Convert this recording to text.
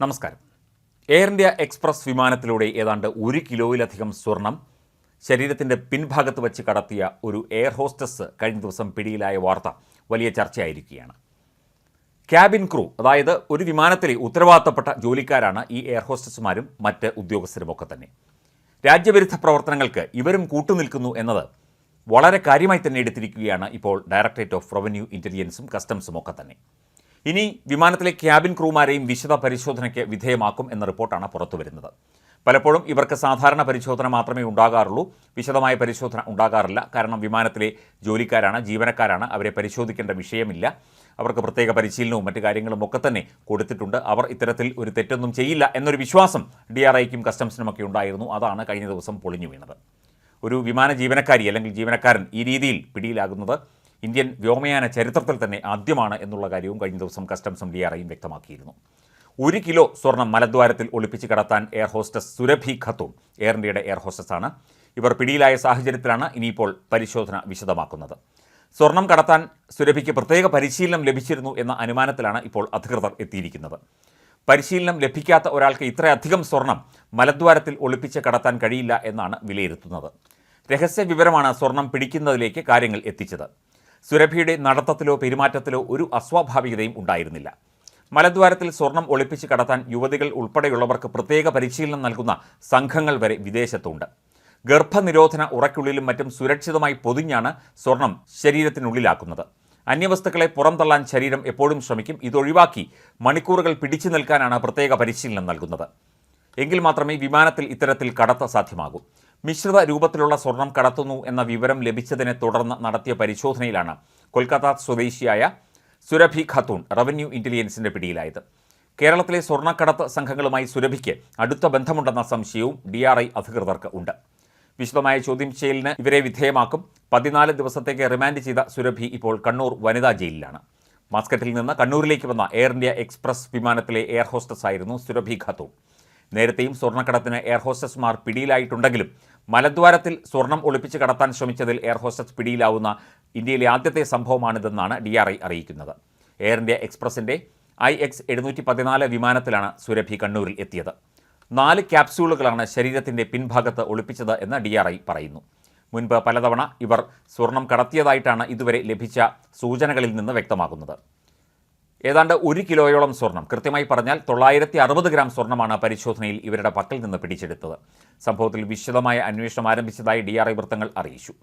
നമസ്കാരം. Air India express വിമാനത്തിലൂടെ ഏതാണ്ട് 1 കിലോയിലധികം സ്വർണം ശരീരത്തിൻ്റെ പിൻഭാഗത്ത് വച്ച് കടത്തിയ ഒരു എയർ ഹോസ്റ്റസ് കഴിഞ്ഞ ദിവസം പിടിയിലായ വാർത്ത വലിയ ചർച്ചയായിരിക്കുകയാണ്. ക്യാബിൻ ക്രൂ, അതായത് ഒരു വിമാനത്തിലെ ഉത്തരവാദിത്തപ്പെട്ട ജോലിക്കാരാണ് ഈ എയർ ഹോസ്റ്റസുമാരും മറ്റ് ഉദ്യോഗസ്ഥരുമൊക്കെ തന്നെ. രാജ്യവിരുദ്ധ പ്രവർത്തനങ്ങൾക്ക് ഇവരും കൂട്ടുനിൽക്കുന്നു എന്നത് വളരെ കാര്യമായി തന്നെ എടുത്തിരിക്കുകയാണ് ഇപ്പോൾ ഡയറക്ടറേറ്റ് ഓഫ് റവന്യൂ ഇൻ്റലിജൻസും കസ്റ്റംസും ഒക്കെ തന്നെ. ഇനി വിമാനത്തിലെ ക്യാബിൻ ക്രൂമാരെയും വിശദ പരിശോധനയ്ക്ക് വിധേയമാക്കും എന്ന റിപ്പോർട്ടാണ് പുറത്തുവരുന്നത്. പലപ്പോഴും ഇവർക്ക് സാധാരണ പരിശോധന മാത്രമേ ഉണ്ടാകാറുള്ളൂ, വിശദമായ പരിശോധന ഉണ്ടാകാറില്ല. കാരണം വിമാനത്തിലെ ജോലിക്കാരാണ്, ജീവനക്കാരാണ്, അവരെ പരിശോധിക്കേണ്ട വിഷയമില്ല. അവർക്ക് പ്രത്യേക പരിശീലനവും മറ്റു കാര്യങ്ങളും ഒക്കെ തന്നെ കൊടുത്തിട്ടുണ്ട്. അവർ ഇത്തരത്തിൽ ഒരു തെറ്റൊന്നും ചെയ്യില്ല എന്നൊരു വിശ്വാസം DRIക്കും കസ്റ്റംസിനുമൊക്കെ ഉണ്ടായിരുന്നു. അതാണ് കഴിഞ്ഞ ദിവസം പൊളിഞ്ഞു വീണത്. ഒരു വിമാന ജീവനക്കാരി അല്ലെങ്കിൽ ജീവനക്കാരൻ ഈ രീതിയിൽ പിടിയിലാകുന്നത് ഇന്ത്യൻ വ്യോമയാന ചരിത്രത്തിൽ തന്നെ ആദ്യമാണ് എന്നുള്ള കാര്യവും കഴിഞ്ഞ ദിവസം കസ്റ്റംസും DRIയും വ്യക്തമാക്കിയിരുന്നു. 1 കിലോ സ്വർണം മലദ്വാരത്തിൽ ഒളിപ്പിച്ച് കടത്താൻ എയർ ഹോസ്റ്റസ് സുരഭി ഖത്തൂം എയർ ഇന്ത്യയുടെ എയർ ഹോസ്റ്റസാണ്. ഇവർ പിടിയിലായ സാഹചര്യത്തിലാണ് ഇനിയിപ്പോൾ പരിശോധന വിശദമാക്കുന്നത്. സ്വർണം കടത്താൻ സുരഭിക്ക് പ്രത്യേക പരിശീലനം ലഭിച്ചിരുന്നു എന്ന അനുമാനത്തിലാണ് ഇപ്പോൾ അധികൃതർ എത്തിയിരിക്കുന്നത്. പരിശീലനം ലഭിക്കാത്ത ഒരാൾക്ക് ഇത്രയധികം സ്വർണം മലദ്വാരത്തിൽ ഒളിപ്പിച്ച് കടത്താൻ കഴിയില്ല എന്നാണ് വിലയിരുത്തുന്നത്. രഹസ്യ വിവരമാണ് സ്വർണം പിടിക്കുന്നതിലേക്ക് കാര്യങ്ങൾ എത്തിച്ചത്. സുരഭിയുടെ നടത്തത്തിലോ പെരുമാറ്റത്തിലോ ഒരു അസ്വാഭാവികതയും ഉണ്ടായിരുന്നില്ല. മലദ്വാരത്തിൽ സ്വർണം ഒളിപ്പിച്ച് കടത്താൻ യുവതികൾ ഉൾപ്പെടെയുള്ളവർക്ക് പ്രത്യേക പരിശീലനം നൽകുന്ന സംഘങ്ങൾ വരെ വിദേശത്തുണ്ട്. ഗർഭനിരോധന ഉറയ്ക്കുള്ളിലും മറ്റും സുരക്ഷിതമായി പൊതിഞ്ഞാണ് സ്വർണം ശരീരത്തിനുള്ളിലാക്കുന്നത്. അന്യവസ്തുക്കളെ പുറംതള്ളാൻ ശരീരം എപ്പോഴും ശ്രമിക്കും. ഇതൊഴിവാക്കി മണിക്കൂറുകൾ പിടിച്ചു നിൽക്കാനാണ് പ്രത്യേക പരിശീലനം നൽകുന്നത്. എങ്കിൽ മാത്രമേ വിമാനത്തിൽ ഇത്തരത്തിൽ കടത്ത സാധ്യമാകൂ. മിശ്രിത രൂപത്തിലുള്ള സ്വർണം കടത്തുന്നു എന്ന വിവരം ലഭിച്ചതിനെ തുടർന്ന് നടത്തിയ പരിശോധനയിലാണ് കൊൽക്കത്ത സ്വദേശിയായ സുരഭി ഖത്തൂൺ റവന്യൂ ഇൻ്റലിജൻസിൻ്റെ പിടിയിലായത്. കേരളത്തിലെ സ്വർണ്ണക്കടത്ത് സംഘങ്ങളുമായി സുരഭിക്ക് അടുത്ത ബന്ധമുണ്ടെന്ന സംശയവും DRI അധികൃതർക്ക് ഉണ്ട്. വിശദമായ ചോദ്യം ചെയ്യലിന് ഇവരെ വിധേയമാക്കും. 14 ദിവസത്തേക്ക് റിമാൻഡ് ചെയ്ത സുരഭി ഇപ്പോൾ കണ്ണൂർ വനിതാ ജയിലിലാണ്. മസ്കറ്റിൽ നിന്ന് കണ്ണൂരിലേക്ക് വന്ന എയർ ഇന്ത്യ എക്സ്പ്രസ് വിമാനത്തിലെ എയർ ഹോസ്റ്റസ് ആയിരുന്നു സുരഭി ഖത്തൂൺ. നേരത്തെയും സ്വർണ്ണക്കടത്തിന് എയർ ഹോസ്റ്റസ്മാർ പിടിയിലായിട്ടുണ്ടെങ്കിലും മലദ്വാരത്തിൽ സ്വർണം ഒളിപ്പിച്ച് കടത്താൻ ശ്രമിച്ചതിൽ എയർ ഹോസ്റ്റസ് പിടിയിലാവുന്ന ഇന്ത്യയിലെ ആദ്യത്തെ സംഭവമാണിതെന്നാണ് DRI അറിയിക്കുന്നത്. എയർ ഇന്ത്യ എക്സ്പ്രസിൻ്റെ IX714 വിമാനത്തിലാണ് സുരഭി കണ്ണൂരിൽ എത്തിയത്. 4 ക്യാപ്സ്യൂളുകളാണ് ശരീരത്തിൻ്റെ പിൻഭാഗത്ത് ഒളിപ്പിച്ചത് എന്ന് DRI പറയുന്നു. മുൻപ് പലതവണ ഇവർ സ്വർണം കടത്തിയതായിട്ടാണ് ഇതുവരെ ലഭിച്ച സൂചനകളിൽ നിന്ന് വ്യക്തമാകുന്നത്. ഏതാണ്ട് 1 കിലോയോളം സ്വർണം, കൃത്യമായി പറഞ്ഞാൽ 960 ഗ്രാം സ്വർണ്ണമാണ് പരിശോധനയിൽ ഇവരുടെ പക്കൽ നിന്ന് പിടിച്ചെടുത്തത്. സംഭവത്തിൽ വിശദമായ അന്വേഷണം ആരംഭിച്ചതായി DRI വൃത്തങ്ങൾ അറിയിച്ചു.